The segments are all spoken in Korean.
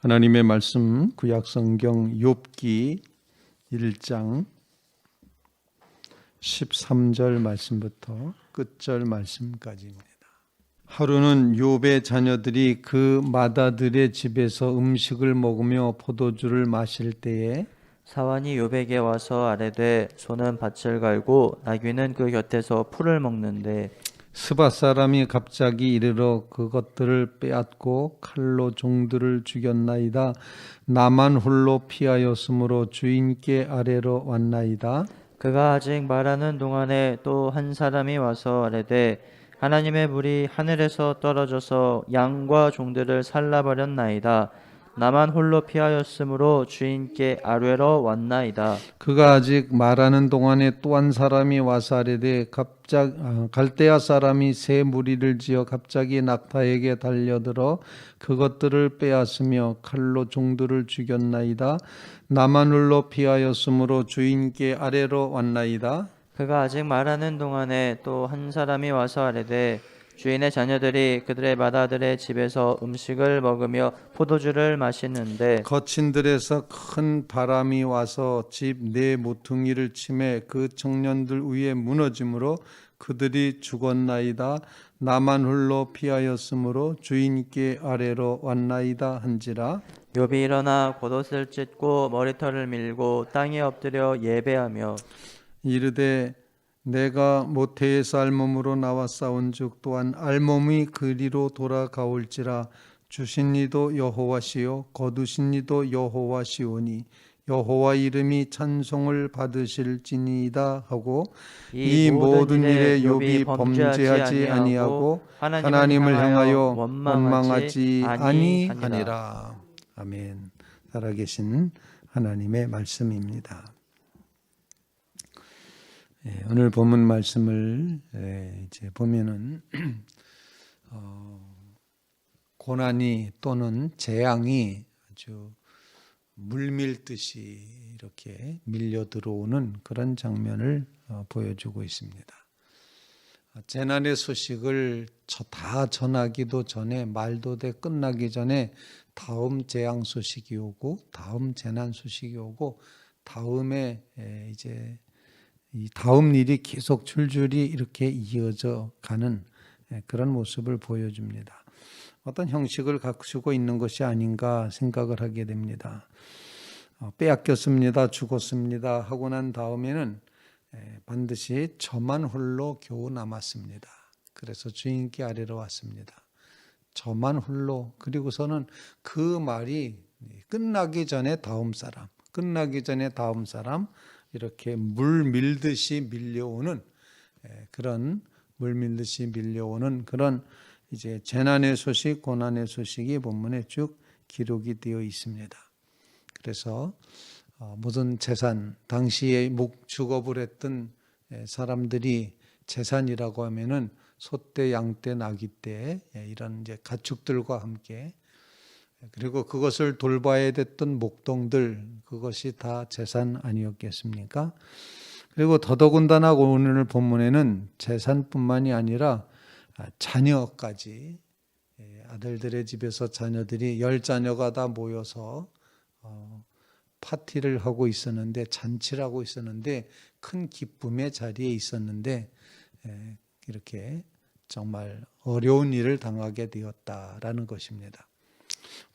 하나님의 말씀 구약성경 욥기 1장 13절 말씀부터 끝절 말씀까지입니다. 하루는 욥의 자녀들이 그 마다들의 집에서 음식을 먹으며 포도주를 마실 때에 사환이 욥에게 와서 아뢰되 소는 밭을 갈고 나귀는 그 곁에서 풀을 먹는데 스밧 사람이 갑자기 이르러 그것들을 빼앗고 칼로 종들을 죽였나이다. 나만 홀로 피하였으므로 주인께 아래로 왔나이다. 그가 아직 말하는 동안에 또 한 사람이 와서 아뢰되 하나님의 불이 하늘에서 떨어져서 양과 종들을 살라버렸나이다. 나만 홀로 피하였으므로 주인께 아뢰러 왔나이다. 그가 아직 말하는 동안에 또 한 사람이 와서 아뢰되 갈대아 사람이 새 무리를 지어 갑자기 낙타에게 달려들어 그것들을 빼앗으며 칼로 종들을 죽였나이다. 나만 홀로 피하였으므로 주인께 아래로 왔나이다. 그가 아직 말하는 동안에 또 한 사람이 와서 아뢰되 주인의 자녀들이 그들의 마다들의 집에서 음식을 먹으며 포도주를 마시는데 거친 들에서 큰 바람이 와서 집 네 모퉁이를 치매 그 청년들 위에 무너짐으로 그들이 죽었나이다. 나만 홀로 피하였으므로 주인께 아래로 왔나이다 한지라. 욥이 일어나 겉옷을 찢고 머리털을 밀고 땅에 엎드려 예배하며 이르되 내가 모태에서 알몸으로 나와 싸운즉 또한 알몸이 그리로 돌아가올지라. 주신 이도 여호와시요 거두신 이도 여호와시오니 여호와 이름이 찬송을 받으실지니이다 하고 이 모든 일에 욥이 범죄하지 아니하고 하나님을 향하여 원망하지 아니하니라. 아멘. 살아계신 하나님의 말씀입니다. 오늘 본문 말씀을 이제 보면은 고난이 또는 재앙이 아주 물밀듯이 이렇게 밀려 들어오는 그런 장면을 보여주고 있습니다. 재난의 소식을 다 전하기도 전에 말도 돼 끝나기 전에 다음 재앙 소식이 오고 다음 재난 소식이 오고 다음에 이제 이 다음 일이 계속 줄줄이 이렇게 이어져 가는 그런 모습을 보여줍니다. 어떤 형식을 갖추고 있는 것이 아닌가 생각을 하게 됩니다. 빼앗겼습니다. 죽었습니다. 하고 난 다음에는 반드시 저만 홀로 겨우 남았습니다. 그래서 주인께 아래로 왔습니다. 저만 홀로. 그리고서는 그 말이 끝나기 전에 다음 사람, 끝나기 전에 다음 사람, 이렇게 물 밀듯이 밀려오는 그런 이제 재난의 소식, 고난의 소식이 본문에 쭉 기록이 되어 있습니다. 그래서 모든 재산, 당시에 목축업을 했던 사람들이 재산이라고 하면은 소떼, 양떼, 나귀떼 이런 이제 가축들과 함께 그리고 그것을 돌봐야 됐던 목동들, 그것이 다 재산 아니었겠습니까? 그리고 더더군다나 오늘 본문에는 재산뿐만이 아니라 자녀까지, 아들들의 집에서 자녀들이 10자녀가 다 모여서 파티를 하고 있었는데, 잔치를 하고 있었는데 큰 기쁨의 자리에 있었는데 이렇게 정말 어려운 일을 당하게 되었다라는 것입니다.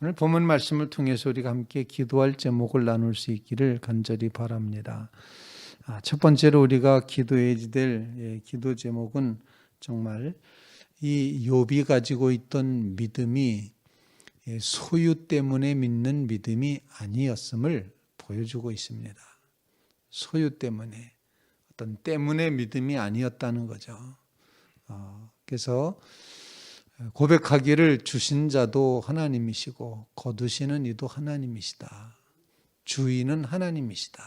오늘 본문 말씀을 통해서 우리가 함께 기도할 제목을 나눌 수 있기를 간절히 바랍니다. 첫 번째로 우리가 기도해야 될 기도 제목은 정말 이 욥이 가지고 있던 믿음이 소유 때문에 믿는 믿음이 아니었음을 보여주고 있습니다. 소유 때문에, 어떤 때문에 믿음이 아니었다는 거죠. 그래서 고백하기를 주신 자도 하나님이시고 거두시는 이도 하나님이시다. 주인은 하나님이시다.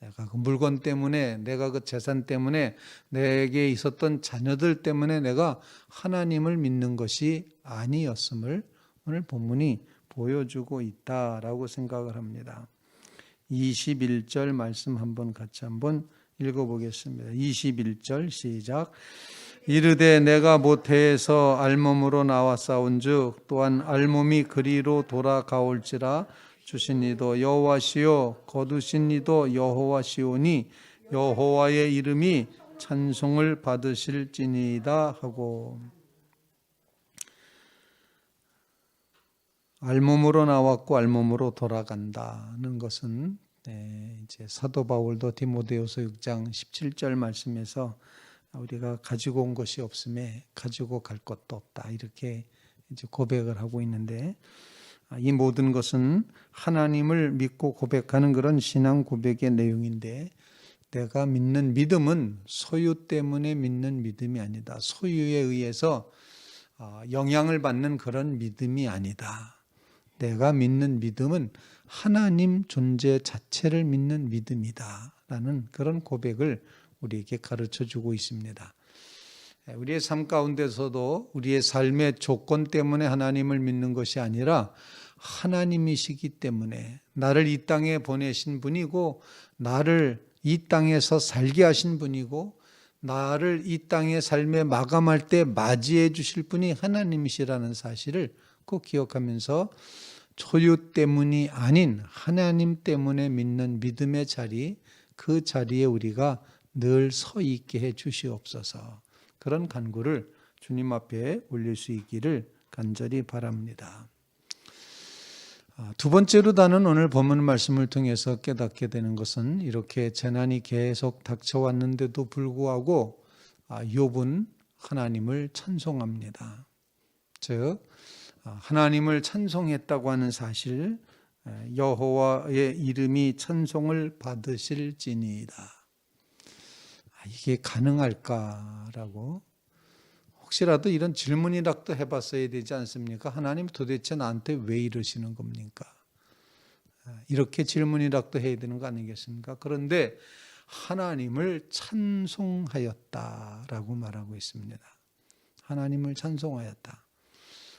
내가 그 물건 때문에, 내가 그 재산 때문에, 내게 있었던 자녀들 때문에 내가 하나님을 믿는 것이 아니었음을 오늘 본문이 보여주고 있다라고 생각을 합니다. 21절 말씀 같이 한번 읽어보겠습니다. 21절 시작. 이르되 내가 모태에서 알몸으로 나와 싸운즉 또한 알몸이 그리로 돌아가올지라 주신 이도 여호와시요 거두신 이도 여호와시오니 여호와의 이름이 찬송을 받으실지니이다 하고, 알몸으로 나왔고 알몸으로 돌아간다는 것은 이제 사도 바울도 디모데후서 6장 17절 말씀에서 우리가 가지고 온 것이 없음에 가지고 갈 것도 없다, 이렇게 이제 고백을 하고 있는데, 이 모든 것은 하나님을 믿고 고백하는 그런 신앙 고백의 내용인데, 내가 믿는 믿음은 소유 때문에 믿는 믿음이 아니다. 소유에 의해서 영향을 받는 그런 믿음이 아니다. 내가 믿는 믿음은 하나님 존재 자체를 믿는 믿음이다 라는 그런 고백을 우리에게 가르쳐 주고 있습니다. 우리의 삶 가운데서도 우리의 삶의 조건 때문에 하나님을 믿는 것이 아니라 하나님이시기 때문에, 나를 이 땅에 보내신 분이고 나를 이 땅에서 살게 하신 분이고 나를 이 땅의 삶에 마감할 때 맞이해 주실 분이 하나님이시라는 사실을 꼭 기억하면서 소유 때문이 아닌 하나님 때문에 믿는 믿음의 자리, 그 자리에 우리가 늘 서 있게 해 주시옵소서. 그런 간구를 주님 앞에 올릴 수 있기를 간절히 바랍니다. 두 번째로 나는 오늘 본문 말씀을 통해서 깨닫게 되는 것은, 이렇게 재난이 계속 닥쳐왔는데도 불구하고 욥은 하나님을 찬송합니다. 즉 하나님을 찬송했다고 하는 사실, 여호와의 이름이 찬송을 받으실지니이다. 이게 가능할까라고 혹시라도 이런 질문이라도 해봤어야 되지 않습니까? 하나님 도대체 나한테 왜 이러시는 겁니까? 이렇게 질문이라도 해야 되는 거 아니겠습니까? 그런데 하나님을 찬송하였다라고 말하고 있습니다. 하나님을 찬송하였다.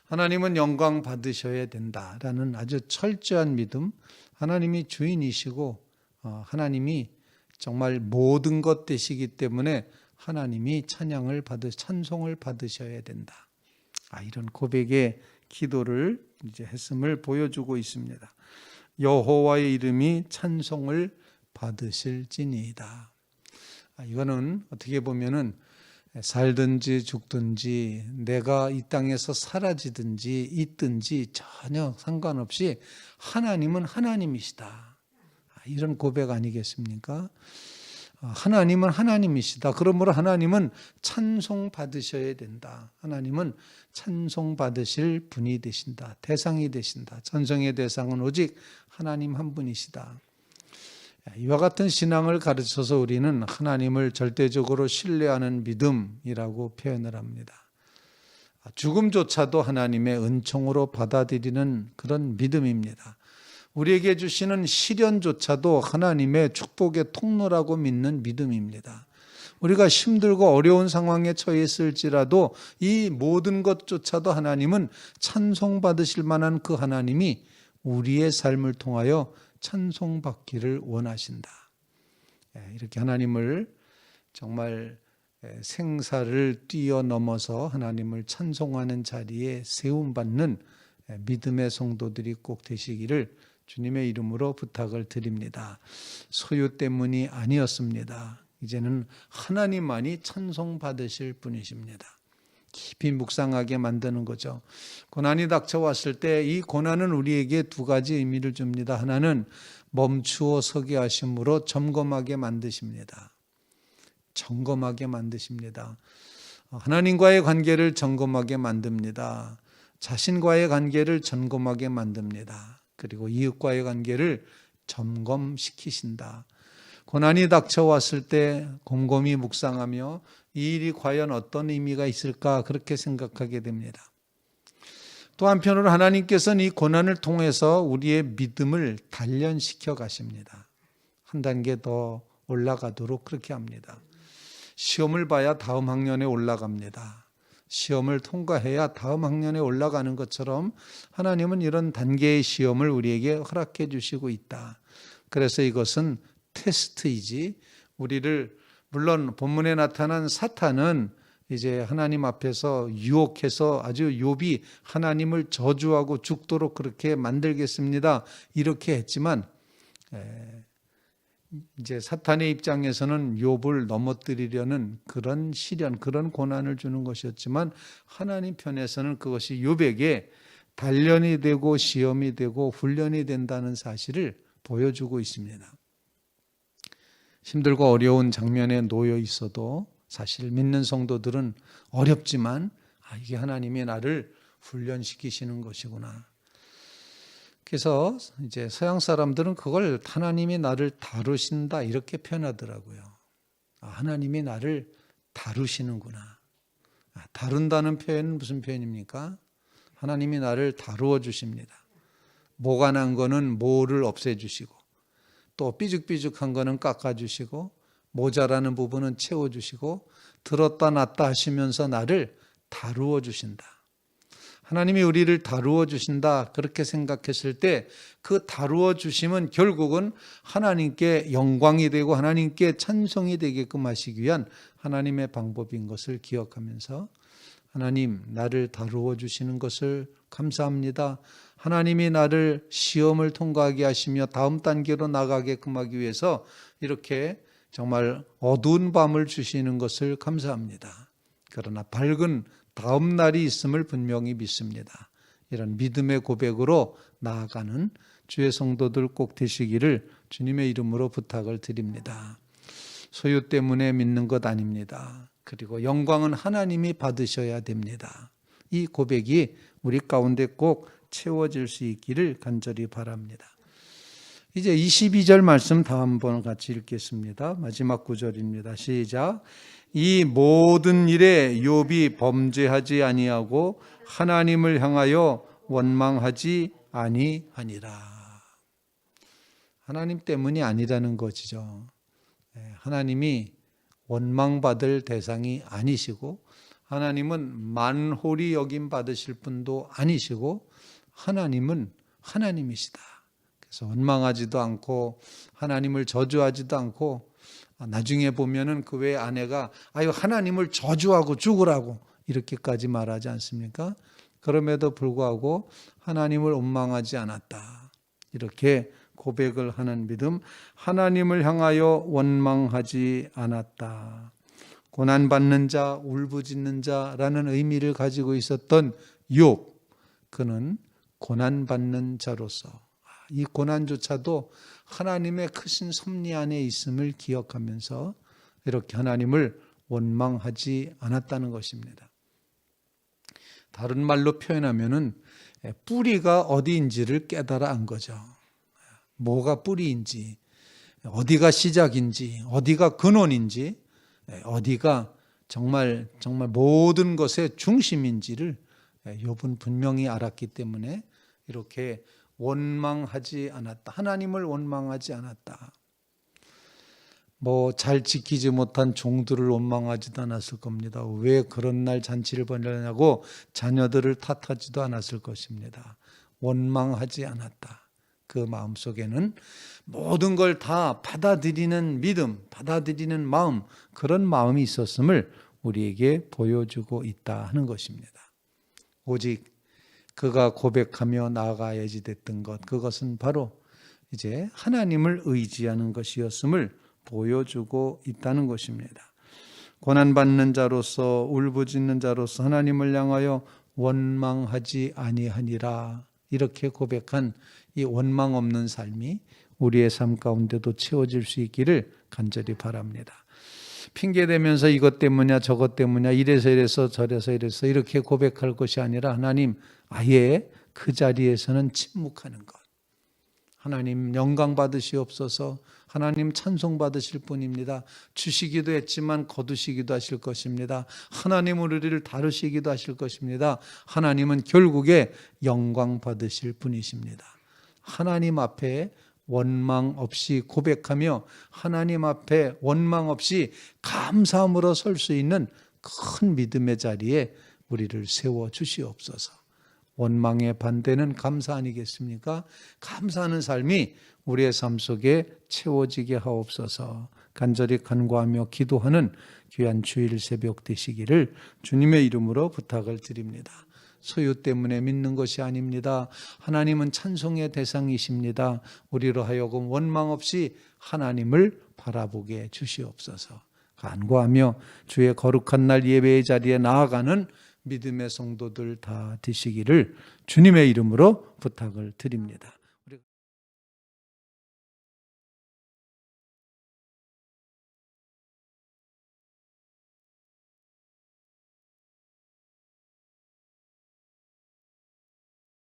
하나님은 영광 받으셔야 된다라는 아주 철저한 믿음, 하나님이 주인이시고 하나님이 정말 모든 것 되시기 때문에 하나님이 찬송을 받으셔야 된다. 이런 고백의 기도를 이제 했음을 보여주고 있습니다. 여호와의 이름이 찬송을 받으실지니이다. 이거는 어떻게 보면은 살든지 죽든지 내가 이 땅에서 사라지든지 있든지 전혀 상관없이 하나님은 하나님이시다, 이런 고백 아니겠습니까? 하나님은 하나님이시다. 그러므로 하나님은 찬송 받으셔야 된다. 하나님은 찬송 받으실 분이 되신다. 대상이 되신다. 찬송의 대상은 오직 하나님 한 분이시다. 이와 같은 신앙을 가르쳐서 우리는 하나님을 절대적으로 신뢰하는 믿음이라고 표현을 합니다. 죽음조차도 하나님의 은총으로 받아들이는 그런 믿음입니다. 우리에게 주시는 시련조차도 하나님의 축복의 통로라고 믿는 믿음입니다. 우리가 힘들고 어려운 상황에 처했을지라도 이 모든 것조차도 하나님은 찬송받으실 만한 그 하나님이 우리의 삶을 통하여 찬송받기를 원하신다. 이렇게 하나님을 정말 생사를 뛰어넘어서 하나님을 찬송하는 자리에 세움받는 믿음의 성도들이 꼭 되시기를 주님의 이름으로 부탁을 드립니다. 소유 때문이 아니었습니다. 이제는 하나님만이 찬송받으실 분이십니다. 깊이 묵상하게 만드는 거죠. 고난이 닥쳐왔을 때 이 고난은 우리에게 두 가지 의미를 줍니다. 하나는 멈추어 서게 하심으로 점검하게 만드십니다. 점검하게 만드십니다. 하나님과의 관계를 점검하게 만듭니다. 자신과의 관계를 점검하게 만듭니다. 그리고 이웃과의 관계를 점검시키신다. 고난이 닥쳐왔을 때 곰곰이 묵상하며 이 일이 과연 어떤 의미가 있을까, 그렇게 생각하게 됩니다. 또 한편으로 하나님께서는 이 고난을 통해서 우리의 믿음을 단련시켜 가십니다. 한 단계 더 올라가도록 그렇게 합니다. 시험을 봐야 다음 학년에 올라갑니다. 시험을 통과해야 다음 학년에 올라가는 것처럼 하나님은 이런 단계의 시험을 우리에게 허락해 주시고 있다. 그래서 이것은 테스트이지, 우리를, 물론 본문에 나타난 사탄은 이제 하나님 앞에서 유혹해서 아주 욥이 하나님을 저주하고 죽도록 그렇게 만들겠습니다. 이렇게 했지만 이제 사탄의 입장에서는 욥을 넘어뜨리려는 그런 시련, 그런 고난을 주는 것이었지만 하나님 편에서는 그것이 욥에게 단련이 되고 시험이 되고 훈련이 된다는 사실을 보여주고 있습니다. 힘들고 어려운 장면에 놓여 있어도 사실 믿는 성도들은 어렵지만 이게 하나님이 나를 훈련시키시는 것이구나. 그래서 이제 서양 사람들은 그걸 하나님이 나를 다루신다 이렇게 표현하더라고요. 하나님이 나를 다루시는구나. 다룬다는 표현은 무슨 표현입니까? 하나님이 나를 다루어 주십니다. 모가 난 거는 모를 없애주시고 또 삐죽삐죽한 거는 깎아주시고 모자라는 부분은 채워주시고 들었다 놨다 하시면서 나를 다루어 주신다. 하나님이 우리를 다루어 주신다 그렇게 생각했을 때 그 다루어 주심은 결국은 하나님께 영광이 되고 하나님께 찬송이 되게끔 하시기 위한 하나님의 방법인 것을 기억하면서 하나님 나를 다루어 주시는 것을 감사합니다. 하나님이 나를 시험을 통과하게 하시며 다음 단계로 나가게끔 하기 위해서 이렇게 정말 어두운 밤을 주시는 것을 감사합니다. 그러나 밝은 다음 날이 있음을 분명히 믿습니다. 이런 믿음의 고백으로 나아가는 주의 성도들 꼭 되시기를 주님의 이름으로 부탁을 드립니다. 소유 때문에 믿는 것 아닙니다. 그리고 영광은 하나님이 받으셔야 됩니다. 이 고백이 우리 가운데 꼭 채워질 수 있기를 간절히 바랍니다. 이제 22절 말씀 다 한번 같이 읽겠습니다. 마지막 구절입니다. 시작. 이 모든 일에 욥이 범죄하지 아니하고 하나님을 향하여 원망하지 아니하니라. 하나님 때문이 아니라는 것이죠. 하나님이 원망받을 대상이 아니시고 하나님은 만홀히 여김 받으실 분도 아니시고 하나님은 하나님이시다. 그래서 원망하지도 않고 하나님을 저주하지도 않고 나중에 보면은 그 외 아내가 하나님을 저주하고 죽으라고 이렇게까지 말하지 않습니까? 그럼에도 불구하고 하나님을 원망하지 않았다. 이렇게 고백을 하는 믿음, 하나님을 향하여 원망하지 않았다. 고난받는 자, 울부짖는 자라는 의미를 가지고 있었던 욥, 그는 고난받는 자로서 이 고난조차도 하나님의 크신 섭리 안에 있음을 기억하면서 이렇게 하나님을 원망하지 않았다는 것입니다. 다른 말로 표현하면은 뿌리가 어디인지를 깨달아 안 거죠. 뭐가 뿌리인지, 어디가 시작인지, 어디가 근원인지, 어디가 정말 모든 것의 중심인지를 욥은 분명히 알았기 때문에 이렇게 원망하지 않았다. 하나님을 원망하지 않았다. 잘 지키지 못한 종들을 원망하지도 않았을 겁니다. 왜 그런 날 잔치를 벌이냐고 자녀들을 탓하지도 않았을 것입니다. 원망하지 않았다. 그 마음속에는 모든 걸 다 받아들이는 믿음, 받아들이는 마음, 그런 마음이 있었음을 우리에게 보여주고 있다 하는 것입니다. 오직 그가 고백하며 나아가야지 됐던 것, 그것은 바로 이제 하나님을 의지하는 것이었음을 보여주고 있다는 것입니다. 고난받는 자로서 울부짖는 자로서 하나님을 향하여 원망하지 아니하니라, 이렇게 고백한 이 원망 없는 삶이 우리의 삶 가운데도 채워질 수 있기를 간절히 바랍니다. 핑계대면서 이것 때문이야 저것 때문이야 이래서 저래서 이렇게 고백할 것이 아니라 하나님, 아예 그 자리에서는 침묵하는 것. 하나님 영광 받으시옵소서. 하나님 찬송 받으실 분입니다. 주시기도 했지만 거두시기도 하실 것입니다. 하나님은 우리를 다루시기도 하실 것입니다. 하나님은 결국에 영광 받으실 분이십니다. 하나님 앞에 원망 없이 고백하며 하나님 앞에 원망 없이 감사함으로 설 수 있는 큰 믿음의 자리에 우리를 세워 주시옵소서. 원망의 반대는 감사 아니겠습니까? 감사하는 삶이 우리의 삶 속에 채워지게 하옵소서. 간절히 간구하며 기도하는 귀한 주일 새벽 되시기를 주님의 이름으로 부탁을 드립니다. 소유 때문에 믿는 것이 아닙니다. 하나님은 찬송의 대상이십니다. 우리로 하여금 원망 없이 하나님을 바라보게 주시옵소서. 간구하며 주의 거룩한 날 예배의 자리에 나아가는 믿음의 성도들 다 되시기를 주님의 이름으로 부탁을 드립니다.